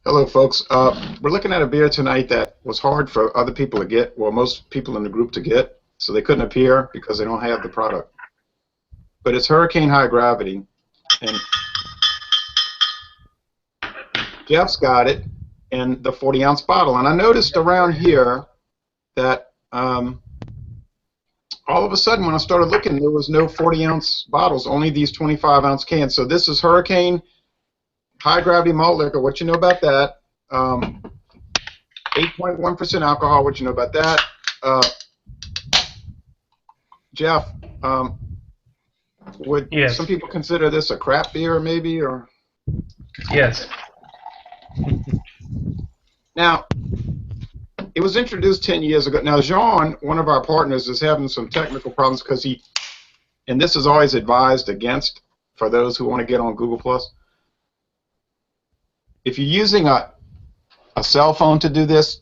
Hello, folks. We're looking at a beer tonight that was hard for other people to get, well, most people in the group to get, so they couldn't appear because they don't have the product. But it's Hurricane High Gravity, and Jeff's got it in the 40-ounce bottle. And I noticed around here that all of a sudden when I started looking, there was no 40-ounce bottles, only these 25-ounce cans. So this is Hurricane High Gravity Malt Liquor. What you know about that? 8.1% alcohol. What you know about that? Jeff, would some people consider this a crap beer, maybe, or? Yes. Now, it was introduced 10 years ago. Now, Jean, one of our partners, is having some technical problems because and this is always advised against for those who want to get on Google+. If you're using a cell phone to do this,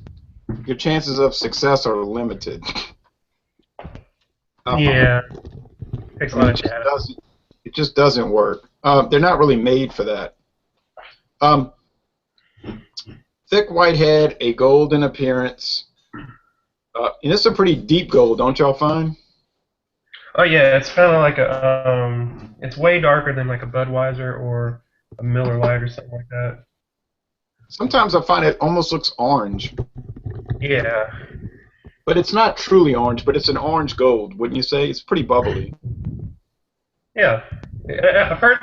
your chances of success are limited. Yeah. Takes a lot of data. It just doesn't work. They're not really made for that. Thick white head, a golden appearance. And it's a pretty deep gold, don't y'all find? Oh yeah, it's kind of like a it's way darker than like a Budweiser or a Miller Lite or something like that. Sometimes I find it almost looks orange. Yeah. But it's not truly orange, but it's an orange gold, wouldn't you say? It's pretty bubbly. Yeah. I've heard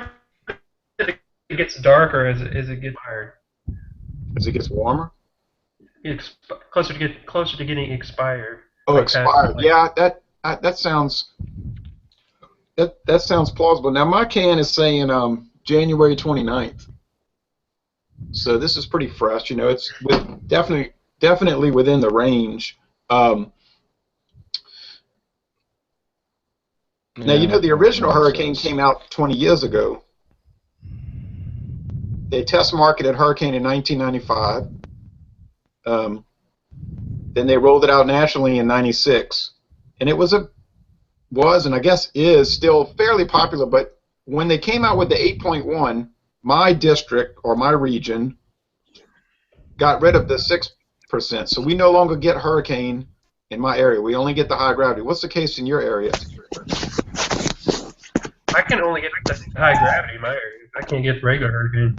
that it gets darker as it gets higher. As it gets warmer? It's closer to getting expired. Oh, like expired. Yeah, that sounds plausible. Now my can is saying January 29th. So this is pretty fresh. You know, it's definitely within the range. Now, you know, the original Hurricane came out 20 years ago. They test marketed Hurricane in 1995. Then they rolled it out nationally in 96. And it was and I guess is still fairly popular, but when they came out with the 8.1, my district or my region got rid of the 6%. So we no longer get Hurricane in my area. We only get the High Gravity. What's the case in your area? I can only get the High Gravity in my area. I can't get regular Hurricane.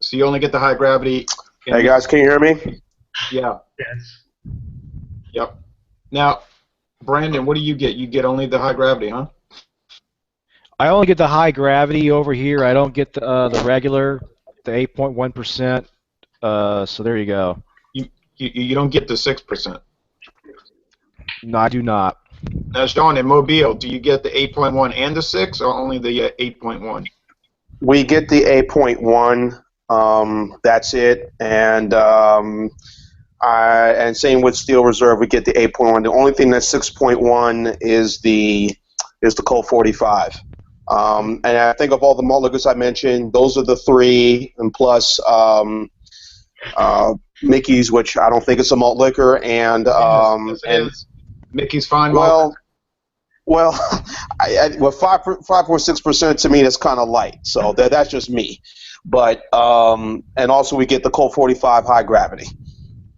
So you only get the High Gravity. Hey guys, can you hear me? Yeah. Yes. Yep. Now, Brandon, what do you get? You get only the High Gravity, huh? I only get the High Gravity over here. I don't get the regular, the 8.1%. So there you go. You don't get the 6%. No, I do not. Now, Sean, in Mobile, do you get the 8.1 and the 6, or only the 8.1? We get the 8.1. That's it, and same with Steel Reserve. We get the 8.1. The only thing that's 6.1 is the Colt 45. And I think of all the malt liquors I mentioned, those are the three, and plus Mickey's, which I don't think it's a malt liquor, and Mickey's Fine Malt. Well, with 5.6% to me, that's kind of light. So that's just me. But and also we get the Colt 45 High Gravity,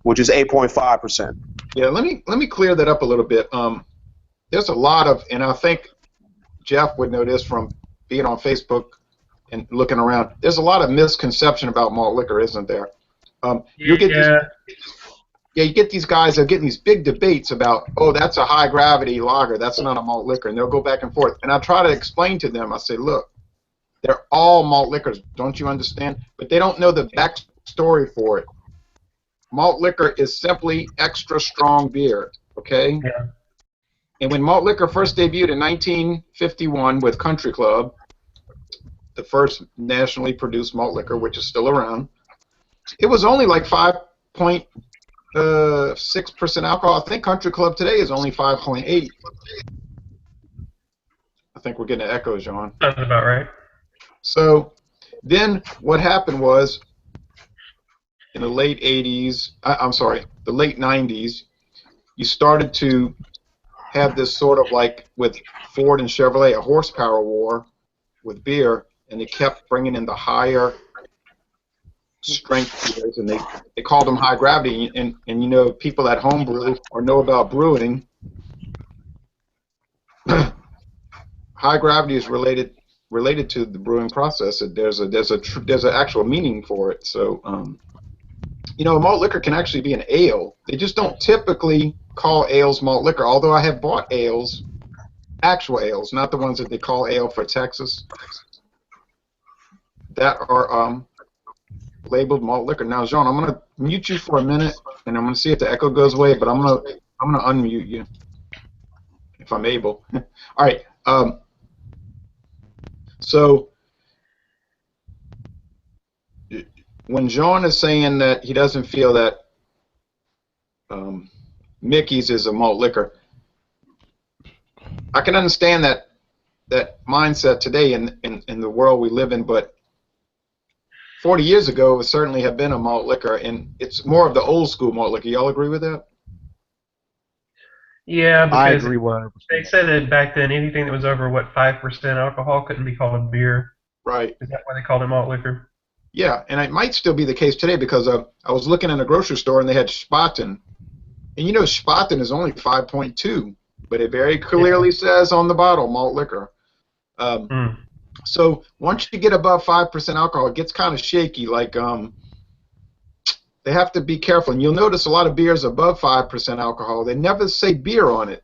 which is 8.5%. Yeah, let me clear that up a little bit. There's a lot of, and I think Jeff would know this from being on Facebook and looking around. There's a lot of misconception about malt liquor, isn't there? You get these guys that are getting these big debates about, oh, that's a high gravity lager, that's not a malt liquor, and they'll go back and forth. And I try to explain to them, I say, look, they're all malt liquors, don't you understand? But they don't know the backstory for it. Malt liquor is simply extra strong beer, okay? Yeah. And when malt liquor first debuted in 1951 with Country Club, the first nationally produced malt liquor, which is still around, it was only like 5.6% alcohol. I think Country Club today is only 5.8. I think we're getting an echo, John. Sounds about right. So then what happened was in the late 80s, the late 90s, you started to have this sort of like with Ford and Chevrolet, a horsepower war with beer, and they kept bringing in the higher strength beers, and they called them high gravity. And you know, people at home brew or know about brewing. High gravity is related to the brewing process. There's an actual meaning for it. So you know, malt liquor can actually be an ale. They just don't typically call ales malt liquor. Although I have bought ales, actual ales, not the ones that they call ale for Texas, that are labeled malt liquor. Now, Jean, I'm gonna mute you for a minute, and I'm gonna see if the echo goes away. But I'm gonna unmute you if I'm able. All right. So when Jean is saying that he doesn't feel that Mickey's is a malt liquor, I can understand that mindset today in the world we live in, but 40 years ago, it would certainly have been a malt liquor, and it's more of the old school malt liquor. Y'all agree with that? Yeah, I because agree 100%. they said that back then anything that was over, 5% alcohol couldn't be called a beer. Right. Is that why they called it malt liquor? Yeah, and it might still be the case today because I was looking in a grocery store and they had Spaten. And you know Spaten is only 5.2, but it very clearly says on the bottle malt liquor. So once you get above 5% alcohol, it gets kind of shaky. Like they have to be careful. And you'll notice a lot of beers above 5% alcohol. They never say beer on it.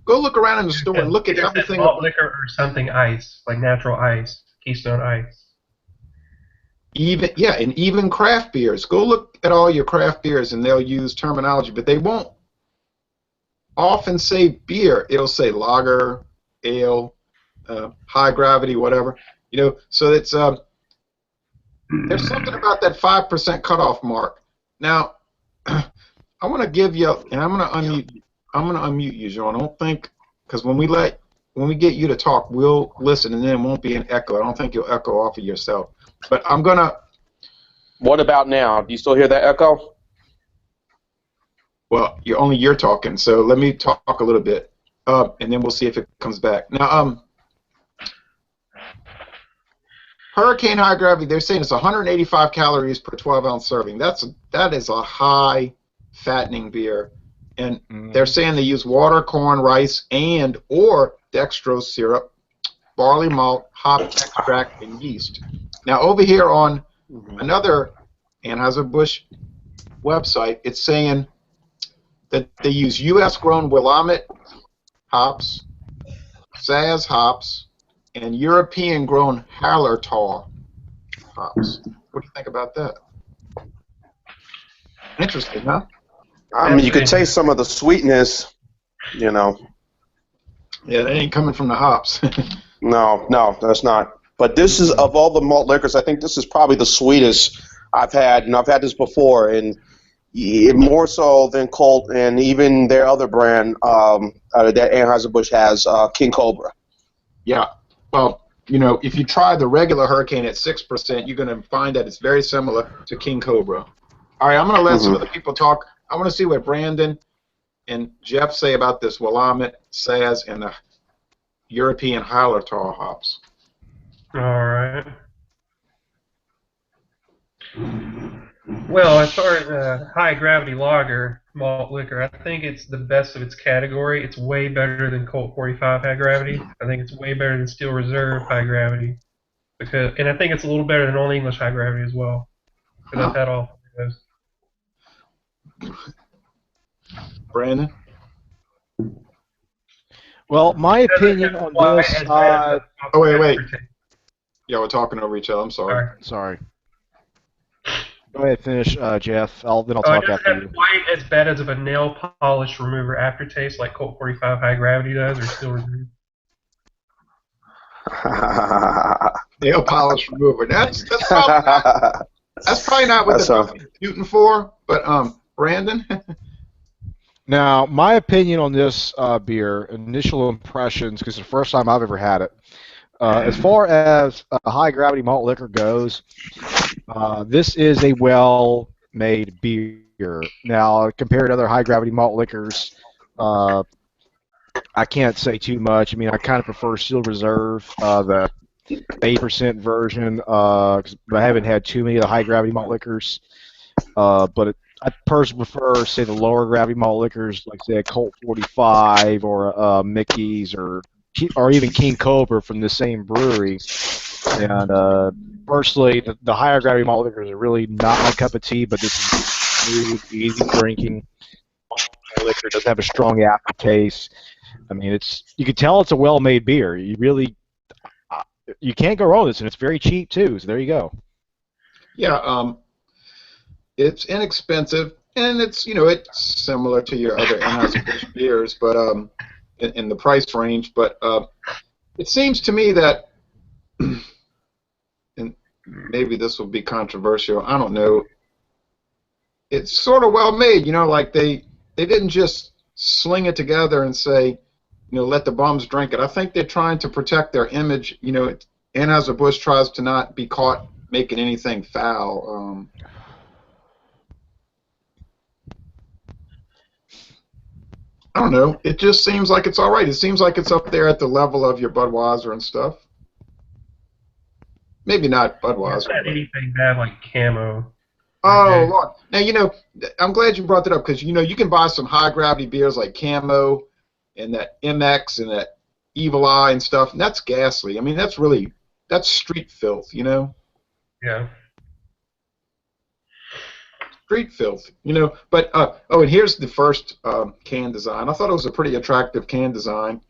Go look around in the store and look at everything. Malt liquor or something ice, like natural ice, Keystone Ice. Even craft beers. Go look at all your craft beers, and they'll use terminology, but they won't often say beer. It'll say lager, ale, high gravity, whatever. You know, so it's there's something about that 5% cutoff mark. Now, I want to give you, and I'm going to unmute. I'm going to unmute you, Jean. I don't think, because when we get you to talk, we'll listen, and then it won't be an echo. I don't think you'll echo off of yourself. But I'm going to. What about now? Do you still hear that echo? Well, you're talking, so let me talk a little bit, and then we'll see if it comes back. Now, Hurricane High Gravity, they're saying it's 185 calories per 12-ounce serving. That is a high fattening beer, and they're saying they use water, corn, rice, or dextrose syrup, barley malt, hop extract, and yeast. Now, over here on another Anheuser-Busch website, it's saying that they use U.S.-grown Willamette hops, Saaz hops, and European-grown Hallertau hops. What do you think about that? Interesting, huh? I mean, you could taste some of the sweetness, you know. Yeah, that ain't coming from the hops. No, that's not. But this is, of all the malt liquors, I think this is probably the sweetest I've had, and I've had this before, and more so than Colt and even their other brand that Anheuser-Busch has, King Cobra. Yeah. Well, you know, if you try the regular Hurricane at 6%, you're going to find that it's very similar to King Cobra. All right, I'm going to let some other people talk. I want to see what Brandon and Jeff say about this Willamette, Saaz, and the European Hallertau hops. All right. Well, as far as high gravity lager malt liquor, I think it's the best of its category. It's way better than Colt 45 high gravity. I think it's way better than Steel Reserve high gravity, and I think it's a little better than Old English high gravity as well. Because I've had all of those. Brandon? Well, my opinion on this. Oh, wait. Yeah, we're talking over each other. I'm sorry. Go ahead, finish, Jeff. Then I'll talk after you. Quite as bad as a nail polish remover aftertaste like Colt 45 high gravity does, or Steel Reserve. Nail polish remover. That's probably not what they're shooting for. But Brandon. Now, my opinion on this beer, initial impressions, because it's the first time I've ever had it. As far as high gravity malt liquor goes, this is a well-made beer. Now, compared to other high gravity malt liquors, I can't say too much. I mean, I kind of prefer Steel Reserve. The 8% version. 'Cause I haven't had too many of the high gravity malt liquors. I personally prefer, say, the lower gravity malt liquors, like say a Colt 45 or Mickey's or even King Cobra from the same brewery. And personally, the higher gravity malt liquors are really not my cup of tea. But this is smooth, easy drinking liquor. It doesn't have a strong aftertaste. I mean, you can tell it's a well-made beer. You can't go wrong with this, and it's very cheap too. So there you go. Yeah, it's inexpensive, and it's similar to your other Anheuser-Busch beers, but in the price range. But it seems to me that, and maybe this will be controversial. I don't know. It's sort of well made, like they didn't just sling it together and say, let the bums drink it. I think they're trying to protect their image. Anheuser-Busch tries to not be caught making anything foul. I don't know. It just seems like it's all right. It seems like it's up there at the level of your Budweiser and stuff. Maybe not Budweiser. Not anything bad like Camo. Oh, Lord. Now, I'm glad you brought that up because, you can buy some high-gravity beers like Camo and that MX and that Evil Eye and stuff, and that's ghastly. I mean, that's street filth, Yeah. Street filth, But, and here's the first can design. I thought it was a pretty attractive can design.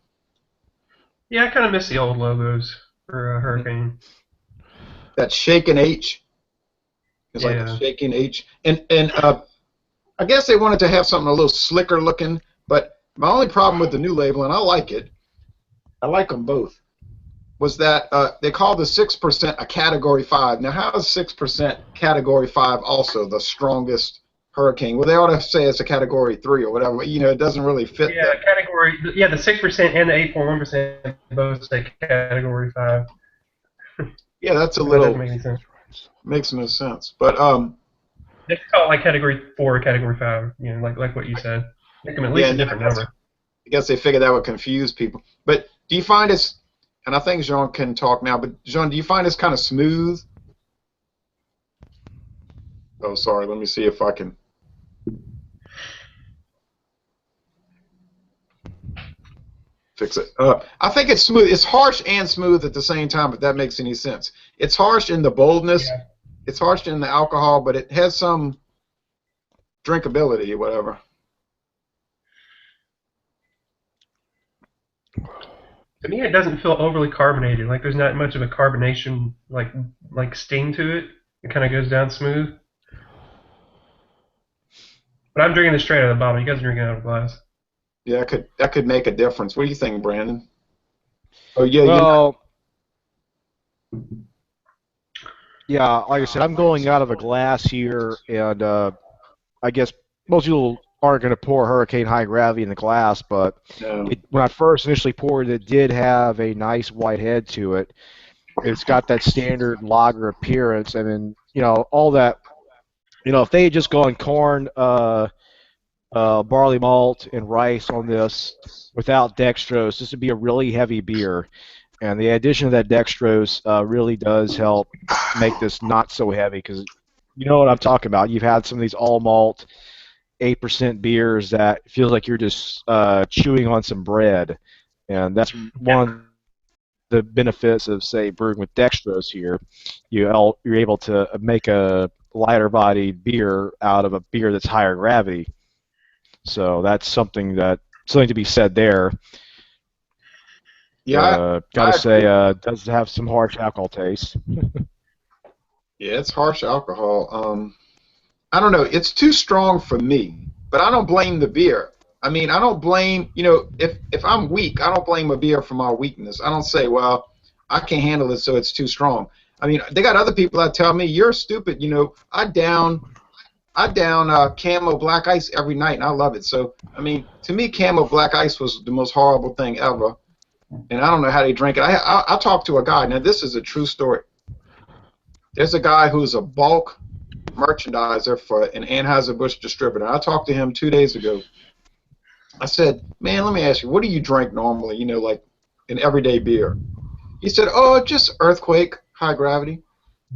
Yeah, I kind of miss the old logos for Hurricane. That shaken H. It's like a shaking H. And I guess they wanted to have something a little slicker looking, but my only problem with the new label, and I like it, I like them both, was that they call the 6% a Category 5. Now, how is 6% Category 5 also the strongest Hurricane? Well, they ought to say it's a Category 3 or whatever. It doesn't really fit that. The 6% and the 8.1% both say Category 5. Yeah, that's a That little... doesn't make any sense. Makes no sense. But, they call it like Category 4 or Category 5, like what you said. Make them at least a different number. I guess they figured that would confuse people. But do you find it's... And I think Jean can talk now, but Jean, do you find this kind of smooth? Oh, sorry. Let me see if I can. Fix it. I think it's smooth. It's harsh and smooth at the same time, if that makes any sense. It's harsh in the boldness. Yeah. It's harsh in the alcohol, but it has some drinkability or whatever. To me, it doesn't feel overly carbonated. Like there's not much of a carbonation like sting to it. It kind of goes down smooth. But I'm drinking this straight out of the bottle. You guys are drinking out of a glass. Yeah, that could make a difference. What do you think, Brandon? Oh yeah. Well, yeah. Like I said, I'm going out of a glass here, and I guess most people aren't going to pour Hurricane High Gravity in the glass, but no. When I first initially poured it, it did have a nice white head to it. It's got that standard lager appearance, and then all that. If they had just gone corn, barley malt, and rice on this without dextrose, this would be a really heavy beer. And the addition of that dextrose really does help make this not so heavy, because you know what I'm talking about. You've had some of these all malt 8% beers that feels like you're just chewing on some bread, and that's one of the benefits of, say, brewing with dextrose here. You're able to make a lighter bodied beer out of a beer that's higher gravity. So that's something to be said there. Yeah, gotta say, does have some harsh alcohol taste. Yeah, it's harsh alcohol. I don't know. It's too strong for me, but I don't blame the beer. I mean, I don't blame, if I'm weak, I don't blame a beer for my weakness. I don't say, well, I can't handle it, so it's too strong. I mean, they got other people that tell me, you're stupid. I down Camo Black Ice every night, and I love it. So, I mean, to me, Camo Black Ice was the most horrible thing ever, and I don't know how they drink it. I talked to a guy. Now, this is a true story. There's a guy who's a bulk merchandiser for an Anheuser-Busch distributor. I talked to him 2 days ago. I said, man, let me ask you, what do you drink normally, like an everyday beer? He said, "Oh, just earthquake, high gravity."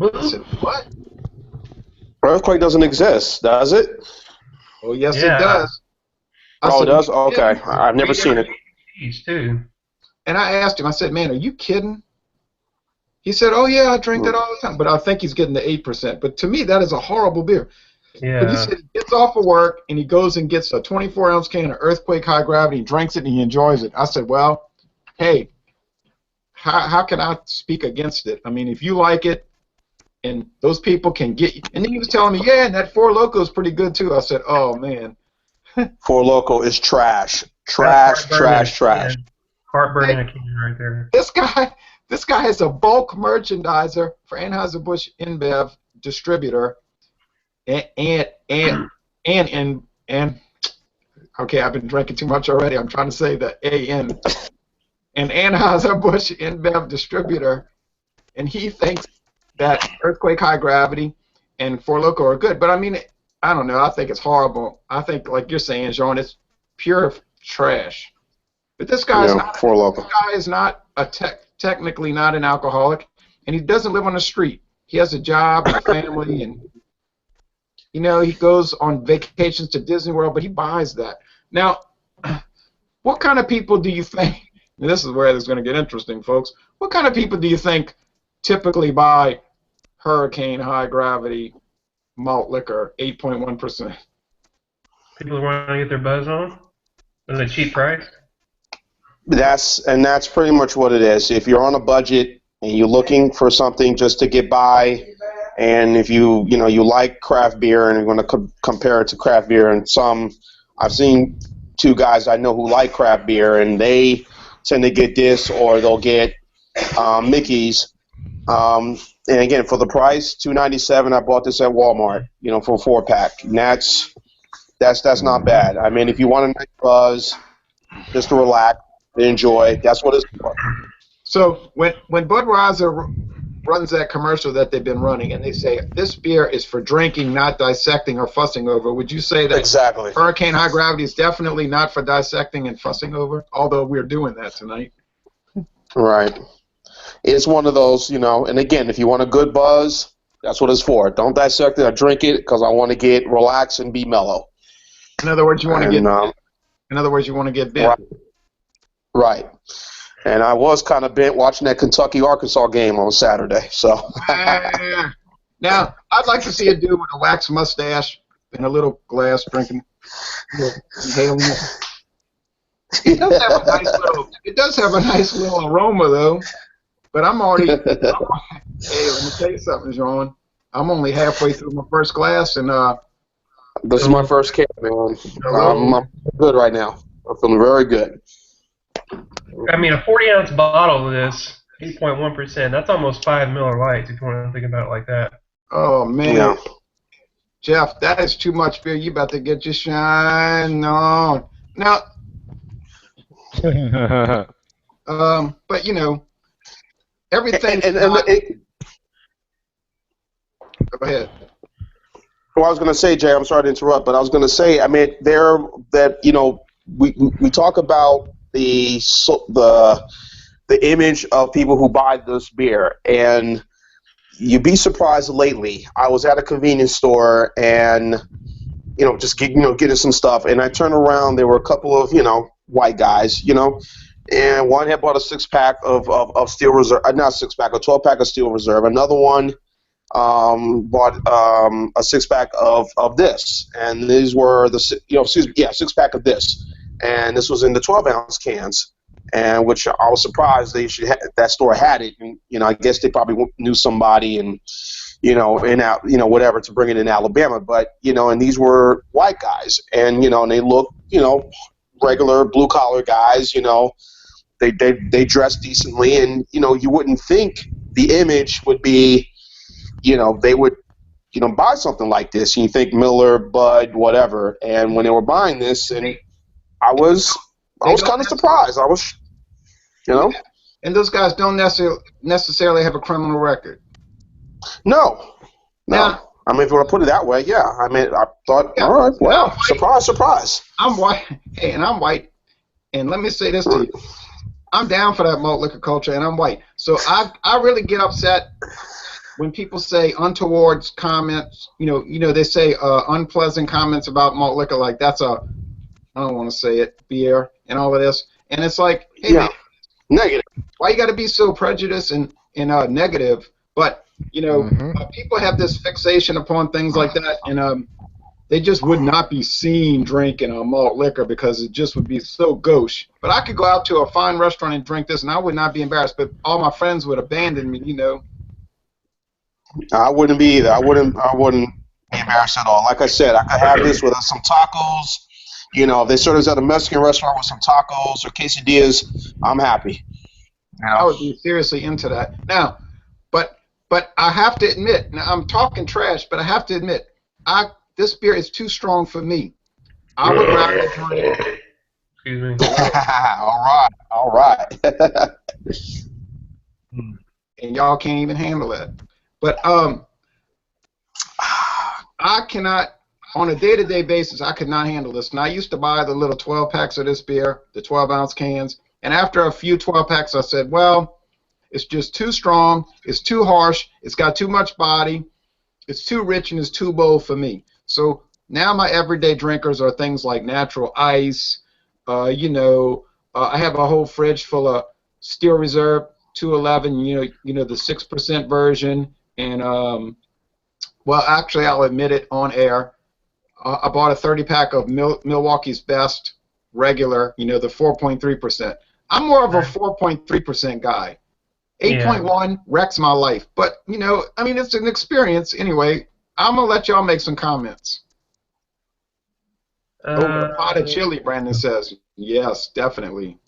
I said, "What?" Earthquake doesn't exist, does it? Oh, yes, it Yeah. does. I Oh, it said, does? "You Okay. kidding?" I've never seen it. These too. And I asked him, I said, "Man, are you kidding?" He said, "Oh, yeah, I drink that all the time." But I think he's getting the 8%. But to me, that is a horrible beer. But he Yeah. said he gets off of work and he goes and gets a 24-ounce can of Earthquake High Gravity, drinks it, and he enjoys it. I said, "Well, hey, how can I speak against it? I mean, if you like it, and those people can get you." And then he was telling me, "Yeah, and that Four Loko is pretty good too." I said, "Oh man." Four Loko is trash. That's Trash, trash, trash. Heartburn in Hey, a can right there. this guy is a bulk merchandiser for Anheuser-Busch InBev distributor, and okay, I've been drinking too much already. I'm trying to say the AN, and Anheuser-Busch InBev distributor, and he thinks that Earthquake High Gravity and Four Loko are good. But I mean, I don't know. I think it's horrible. I think, like you're saying, Sean, it's pure trash. But this guy's Yeah, Four Loko. technically not an alcoholic, and he doesn't live on the street. He has a job and a family, and he goes on vacations to Disney World, but he buys that. Now, what kind of people do you think? And this is where it's going to get interesting, folks. What kind of people do you think typically buy Hurricane High Gravity malt liquor, 8.1%? People who want to get their buzz on at a cheap price. That's pretty much what it is. If you're on a budget and you're looking for something just to get by, and if you like craft beer and you're going to compare it to craft beer, and I've seen two guys I know who like craft beer, and they tend to get this or they'll get Mickey's. And again, for the price, $2.97, I bought this at Walmart, for a 4-pack. And that's not bad. I mean, if you want a nice buzz, just to relax, enjoy, that's what it's for. So when Budweiser runs that commercial that they've been running, and they say this beer is for drinking, not dissecting or fussing over, would you say that Exactly. Hurricane High Gravity is definitely not for dissecting and fussing over? Although we're doing that tonight. Right. It's one of those, and again, if you want a good buzz, that's what it's for. Don't dissect it or drink it because I want to get relaxed and be mellow. In other words, you want to get. In other words, you want to get bent. Right. And I was kind of bent watching that Kentucky-Arkansas game on Saturday. So. Now, I'd like to see a dude with a wax mustache and a little glass drinking, inhaling it. It does have a nice little aroma, though. But I'm already. Hey, let me tell you something, John. I'm only halfway through my first glass, and this is my first can, man. I'm good right now. I'm feeling very good. I mean, a 40-ounce bottle of this, 8.1%. That's almost 5 Miller Lights if you want to think about it like that. Oh man, yeah. Jeff, that is too much beer. You about to get your shine on now. But everything. Go ahead. Well, I was going to say, Jay, I'm sorry to interrupt, but I was going to say, I mean, we talk about the image of people who buy this beer, and you'd be surprised lately. I was at a convenience store and getting some stuff, and I turned around. There were a couple of white guys, and one had bought a 6-pack of Steel Reserve, not 6-pack, a 12-pack of Steel Reserve. Another one bought a 6-pack of this, and these were the 6-pack of this, and this was in the 12-ounce cans, and which I was surprised that store had it, and I guess they probably knew somebody and whatever to bring it in Alabama, but and these were white guys, and and they looked regular blue collar guys, they dressed decently, and you wouldn't think the image would be they would buy something like this. You think Miller, Bud, whatever, and when they were buying this, and I was kind of surprised. I was, And those guys don't necessarily have a criminal record. No. Now, I mean, if you want to put it that way, yeah. I mean, I thought, all right, well, surprise. I'm white. Hey, and I'm white. And let me say this to you. I'm down for that malt liquor culture, and I'm white. So I really get upset when people say untoward comments. They say unpleasant comments about malt liquor, like that's a, I don't want to say it, beer and all of this. And it's like, hey man, Yeah, negative. why you got to be so prejudiced and negative? But people have this fixation upon things like that, and they just would not be seen drinking a malt liquor because it just would be so gauche. But I could go out to a fine restaurant and drink this, and I would not be embarrassed. But all my friends would abandon me. I wouldn't be either. I wouldn't be embarrassed at all. Like I said, I could have this with some tacos. If they serve us at a Mexican restaurant with some tacos or quesadillas, I'm happy. I would be seriously into that. Now, but I have to admit, now I'm talking trash, but I have to admit, this beer is too strong for me. I would rather drink. Excuse me. All right. And y'all can't even handle it. But I cannot, on a day-to-day basis, I could not handle this. And I used to buy the little 12 packs of this beer, the 12-ounce cans. And after a few 12 packs, I said, well, it's just too strong. It's too harsh. It's got too much body. It's too rich and it's too bold for me. So now my everyday drinkers are things like natural ice. I have a whole fridge full of Steel Reserve 211. The 6% version. And well, actually, I'll admit it on air. I bought a 30-pack of Milwaukee's Best regular. The 4.3%. I'm more of a 4.3% guy. 8.1 wrecks my life. But it's an experience anyway. I'm gonna let y'all make some comments. Over a pot of chili, Brandon says. Yes, definitely.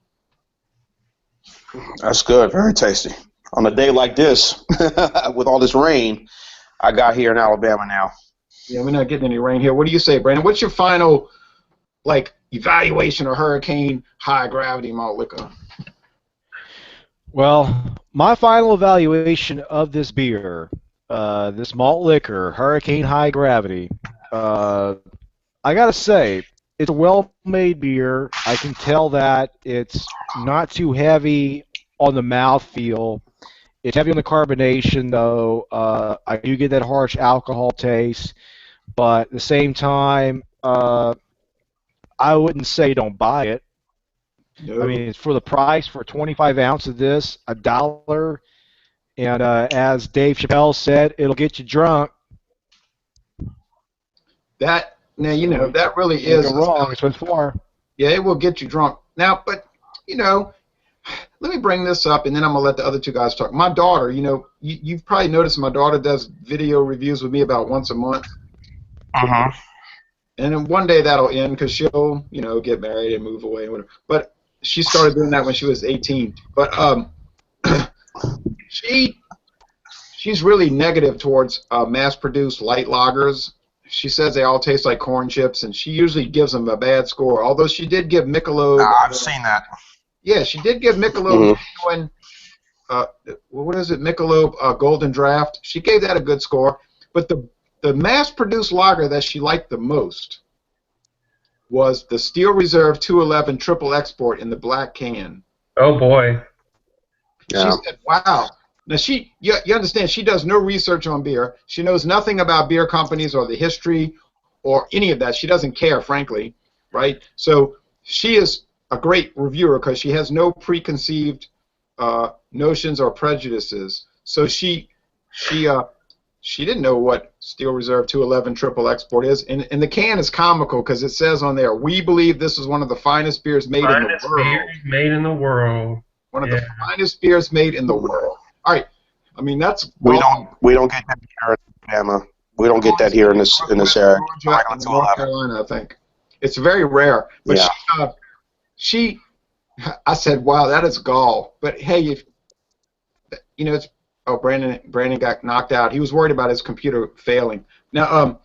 That's good. Very tasty. On a day like this, with all this rain, I got here in Alabama now. Yeah, we're not getting any rain here. What do you say, Brandon? What's your final, evaluation of Hurricane High Gravity Malt Liquor? Well, my final evaluation of this beer, this malt liquor, Hurricane High Gravity, I gotta say, it's a well-made beer. I can tell that it's not too heavy on the mouthfeel. It's heavy on the carbonation, though. I do get that harsh alcohol taste, but at the same time, I wouldn't say don't buy it. No. I mean, it's for the price for 25 ounces of this, $1. And as Dave Chappelle said, it'll get you drunk. That really is wrong. It's what it's for. Yeah, it will get you drunk. Now, but let me bring this up, and then I'm gonna let the other two guys talk. My daughter, you've probably noticed my daughter does video reviews with me about once a month. Uh-huh. And then one day that'll end because she'll, get married and move away and whatever. But she started doing that when she was 18. But she's really negative towards mass-produced light lagers. She says they all taste like corn chips, and she usually gives them a bad score. Although she did give Michelob. I've seen that. Yeah, she did give Michelob. What is it? Michelob Golden Draft. She gave that a good score. But the mass-produced lager that she liked the most was the Steel Reserve 211 Triple Export in the black can. Oh boy. Yeah. She said, "Wow." Now you understand, she does no research on beer. She knows nothing about beer companies or the history or any of that. She doesn't care, frankly, right? So she is a great reviewer because she has no preconceived notions or prejudices. So she didn't know what Steel Reserve 211 Triple Export is, and the can is comical because it says on there, "We believe this is one of the finest beers made in the world." Beers made in the world. One of the finest beers made in the world. All right, I mean that's we don't get that here in Alabama. We don't get that here in this area. North Carolina, I think it's very rare. But yeah. I said, "Wow, that is gall." But hey, it's. Oh, Brandon got knocked out. He was worried about his computer failing. Now,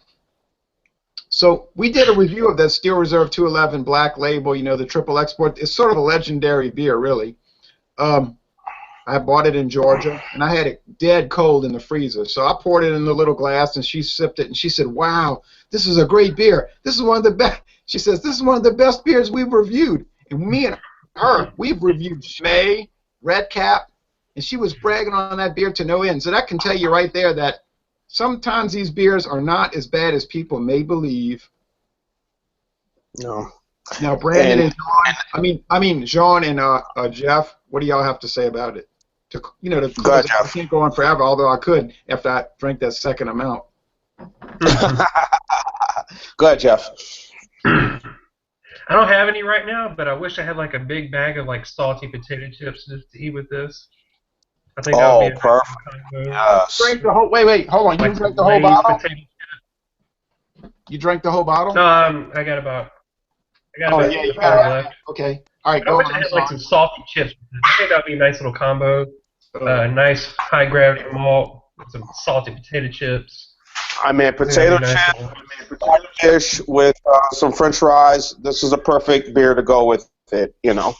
so we did a review of that Steel Reserve 211 Black Label, the Triple Export. It's sort of a legendary beer, really. I bought it in Georgia, and I had it dead cold in the freezer. So I poured it in a little glass, and she sipped it, and she said, "Wow, this is a great beer. This is one of the best." She says, "This is one of the best beers we've reviewed." And me and her. We've reviewed Schmay, Red Cap, and she was bragging on that beer to no end. So that can tell you right there that sometimes these beers are not as bad as people may believe. No. Now, Brandon and John, I mean, Jean and Jeff, what do y'all have to say about it? To close, I can't go on forever, although I could after I drank that second amount. Go ahead, Jeff. I don't have any right now, but I wish I had like a big bag of like salty potato chips just to eat with this. I think that would be a perfect. Yes. Drink the whole. Wait, hold on. You like drank the whole bottle? potato You drank the whole bottle? No, I got about yeah, you got it. left. Okay. All right, I go wish on. I had like some salty chips. I think that would be a nice little combo. Nice high gravity malt, some salty potato chips. I mean, potato dish with some French fries. This is a perfect beer to go with it, you know.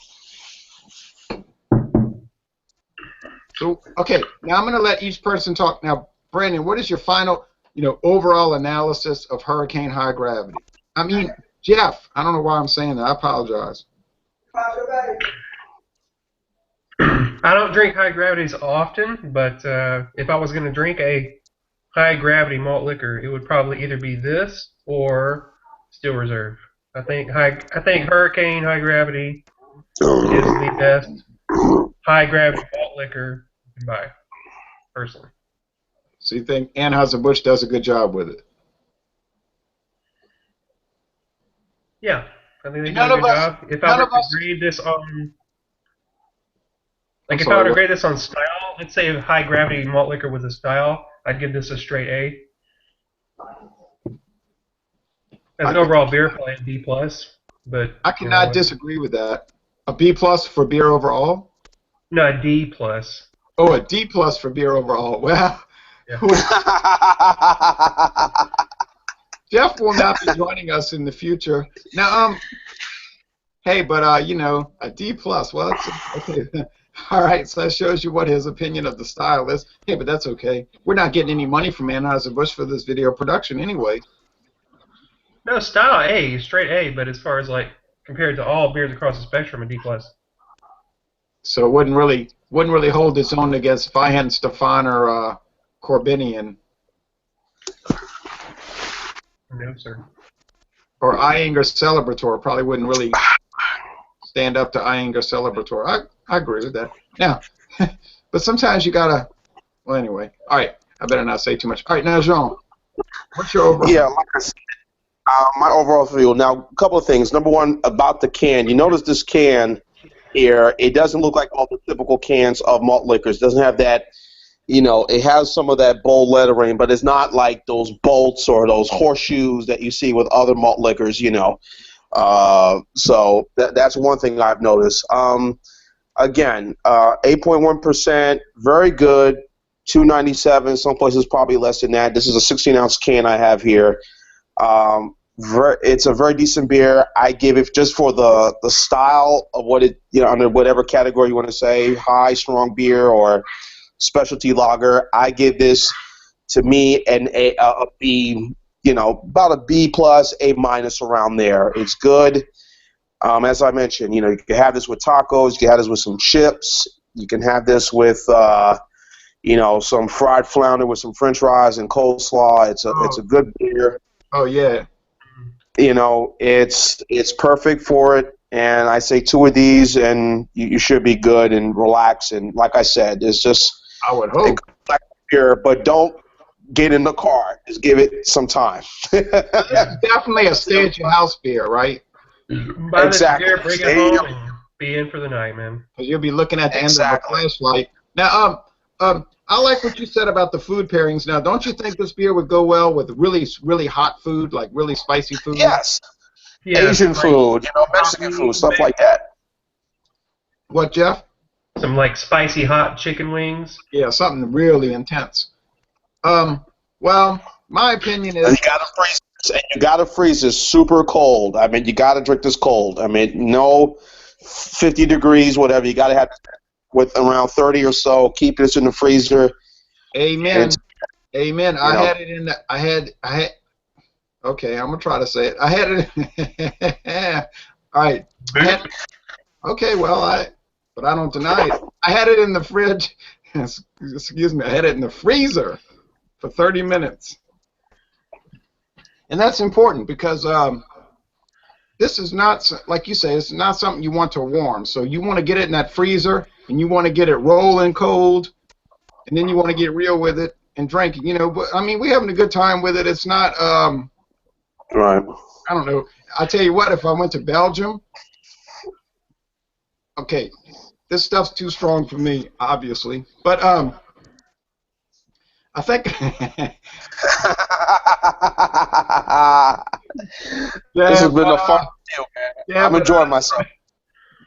So, okay, now I'm going to let each person talk. Now, Brandon, what is your final, overall analysis of Hurricane High Gravity? I mean, Jeff, I don't know why I'm saying that. I apologize. I don't drink high gravities often, but if I was going to drink a high gravity malt liquor, it would probably either be this or Steel Reserve. I think Hurricane High Gravity is the best high gravity malt liquor you can buy, personally. So you think Anheuser-Busch does a good job with it? Yeah, I think they do a good job. If I were to grade this on, if I were to grade this on style, let's say if high gravity malt liquor was a style, I'd give this a straight A. As an overall beer, probably a B plus. But I cannot disagree with that. A B plus for beer overall? No, a D plus. Oh, a D plus for beer overall. Well, yeah. Jeff will not be joining us in the future. Now, hey, but a D plus. Well, that's okay. All right, so that shows you what his opinion of the style is. Hey, but that's okay. We're not getting any money from Anheuser-Busch for this video production anyway. No, style A, straight A, but as far as like compared to all beers across the spectrum, a D plus. So it wouldn't really hold its own against Weihen, Stefan, or Corbinian. No, sir. Or Eyinger Celebrator probably wouldn't really stand up to Eyinger Celebrator. I agree with that. Now, but sometimes you gotta. Well, anyway. All right. I better not say too much. All right, now, Jean, what's your overall? Yeah, like I said, my overall feel. Now, a couple of things. Number one, about the can. You notice this can here. It doesn't look like all the typical cans of malt liquors. It doesn't have that. It has some of that bold lettering, but it's not like those bolts or those horseshoes that you see with other malt liquors. So that's one thing I've noticed. Again, 8.1%, very good. 297. Some places probably less than that. This is a 16-ounce can I have here. It's a very decent beer. I give it just for the style of what it, under whatever category you want to say, high strong beer or specialty lager. I give this, to me, a B. About a B plus, A minus around there. It's good. As I mentioned, you can have this with tacos. You can have this with some chips. You can have this with, some fried flounder with some French fries and coleslaw. It's a good beer. Oh yeah. It's perfect for it. And I say 2 of these, and you should be good and relax. And like I said, it's just I would hope. Beer, but don't get in the car. Just give it some time. It's definitely a stay at your house beer, right? Buy exactly. Beer, bring it home, and be in for the night, man. Because you'll be looking at the end of the flashlight. Now, I like what you said about the food pairings. Now, don't you think this beer would go well with really, really hot food, like really spicy food? Yes. Asian food, Mexican food, stuff like that. What, Jeff? Some like spicy hot chicken wings. Yeah, something really intense. Well, my opinion is you gotta freeze this super cold. I mean, you gotta drink this cold. I mean, no 50 degrees, whatever. You gotta have it with around 30 or so. Keep this in the freezer. Amen. Amen. I had it in the. I had. Okay, I'm gonna try to say it. I had it. All right. Okay, well, but I don't deny it. I had it in the fridge. Excuse me. I had it in the freezer for 30 minutes. And that's important because this is not, like you say, it's not something you want to warm. So you want to get it in that freezer, and you want to get it rolling cold, and then you want to get real with it and drink it. You know, but I mean, we're having a good time with it. It's not, Right. I don't know. I'll tell you what, if I went to Belgium, okay, this stuff's too strong for me, obviously. But I think This has been a fun deal, man. yeah, I'm enjoying myself.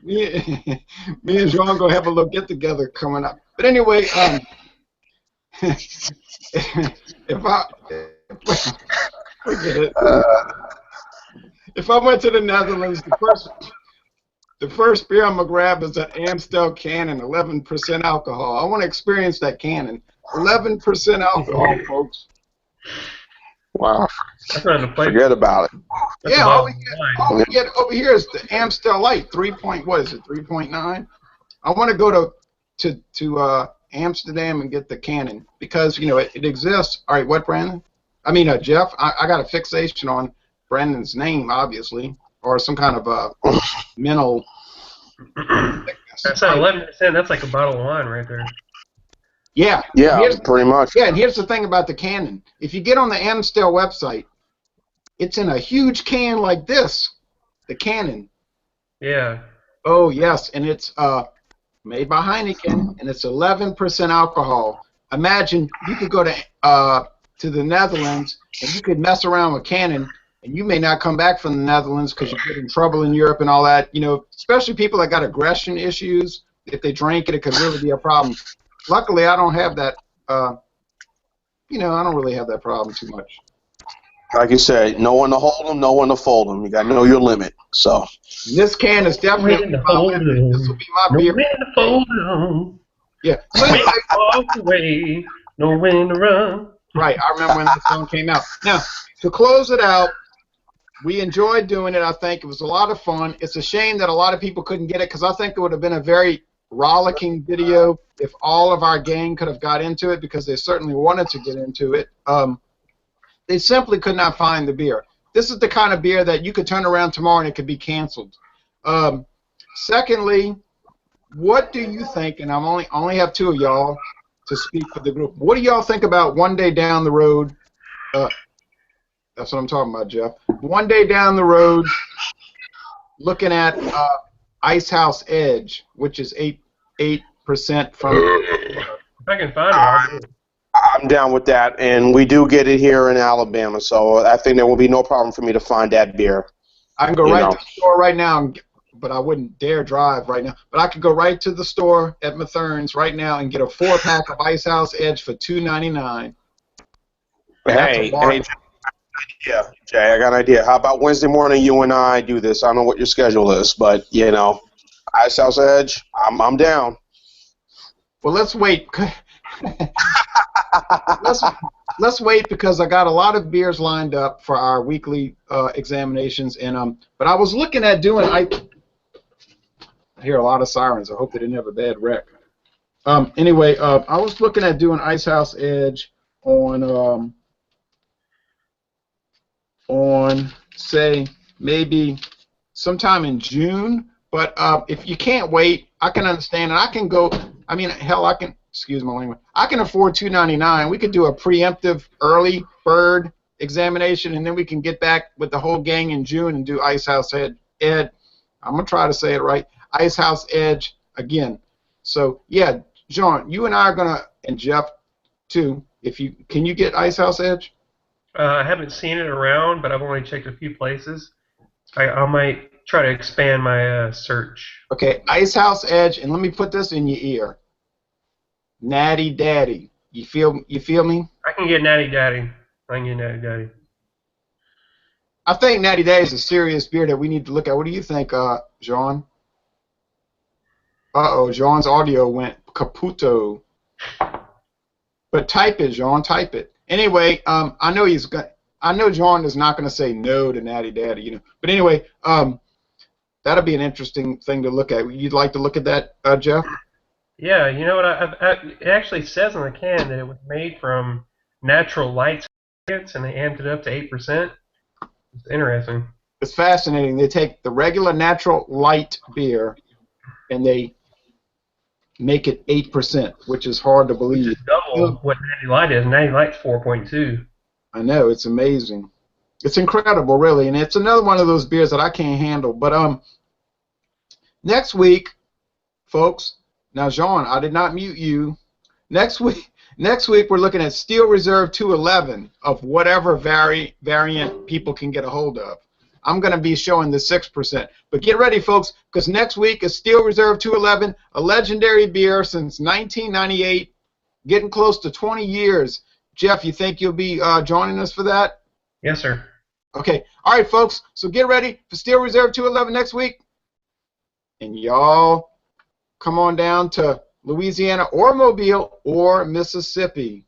me and John gonna have a little get together coming up. But anyway, if I forget it, if I went to the Netherlands, the first beer I'm gonna grab is an Amstel Cannon, 11% alcohol. I want to experience that Cannon, 11% alcohol, folks. Wow. That's not in the place. Forget about it. That's Yeah, a all bottom we line. get over here is the Amstel Light, 3.9. I want to go to Amsterdam and get the Cannon because you know it exists. All right, what Brandon? I mean Jeff. I got a fixation on Brandon's name, obviously, or some kind of mental sickness. That's not 11%. That's like a bottle of wine right there. Yeah. Yeah, pretty much. Yeah, and here's the thing about the Cannon. If you get on the Amstel website, it's in a huge can like this, the Cannon. Yeah. Oh, yes, and it's made by Heineken, and it's 11% alcohol. Imagine you could go to the Netherlands, and you could mess around with Cannon, and you may not come back from the Netherlands because you get in trouble in Europe and all that. You know, especially people that got aggression issues. If they drink it, it could really be a problem. Luckily, I don't have that. You know, I don't really have that problem too much. Like you said, no one to hold them, no one to fold them. You got to know your limit. So This can is definitely my limit. This will be my beer. Nowhere to fold on. Yeah. When I walk away, nowhere to run. Right. I remember when that song came out. Now, to close it out, we enjoyed doing it. I think it was a lot of fun. It's a shame that a lot of people couldn't get it because I think it would have been a very rollicking video if all of our gang could have got into it because they certainly wanted to get into it. They simply could not find the beer. This is the kind of beer that you could turn around tomorrow and it could be canceled. Secondly, what do you think, and I only have two of y'all to speak for the group, what do y'all think about one day down the road, that's what I'm talking about, Jeff, one day down the road looking at Ice House Edge, which is 8% from... If I can find it, I'll do it. I'm down with that, and we do get it here in Alabama, so I think there will be no problem for me to find that beer. I can go right to the store right now, but I wouldn't dare drive right now. But I could go right to the store at Mathern's right now and get a 4-pack of Ice House Edge for $2.99. Hey, yeah, Jay, I got an idea. How about Wednesday morning you and I do this? I don't know what your schedule is, but, you know, Ice House Edge, I'm down. Well, let's wait. Let's wait because I got a lot of beers lined up for our weekly examinations, and but I was looking at doing. I hear a lot of sirens. I hope they didn't have a bad wreck. Anyway, I was looking at doing Ice House Edge on say maybe sometime in June. But if you can't wait, I can understand, and I can go. I mean, hell, I can. Excuse my language. I can afford $2.99. We could do a preemptive early bird examination, and then we can get back with the whole gang in June and do Ice House Ed. I'm gonna try to say it right. Ice House Edge again. So yeah, John, you and I are gonna, and Jeff too. Can you get Ice House Edge? I haven't seen it around, but I've only checked a few places. I might try to expand my search. Okay, Ice House Edge, and let me put this in your ear. Natty Daddy. You feel me? I can get Natty Daddy. I think Natty Daddy is a serious beer that we need to look at. What do you think, John? Uh-oh, John's audio went caputo. But type it, John, type it. Anyway, I know John is not going to say no to Natty Daddy, you know. But anyway, that'll be an interesting thing to look at. You'd like to look at that, Jeff? Yeah, you know what? It actually says on the can that it was made from natural light ingredients, and they amped it up to 8%. It's interesting. It's fascinating. They take the regular natural light beer and they make it 8%, which is hard to believe. Which is double what Natty Light is. Natty Light's 4.2. I know, it's amazing. It's incredible, really, and it's another one of those beers that I can't handle. But next week, folks. Now, Jean, I did not mute you. Next week we're looking at Steel Reserve 211 of whatever variant people can get a hold of. I'm going to be showing the 6%. But get ready, folks, because next week is Steel Reserve 211, a legendary beer since 1998, getting close to 20 years. Jeff, you think you'll be joining us for that? Yes, sir. Okay. All right, folks, so get ready for Steel Reserve 211 next week. And y'all come on down to Louisiana or Mobile or Mississippi.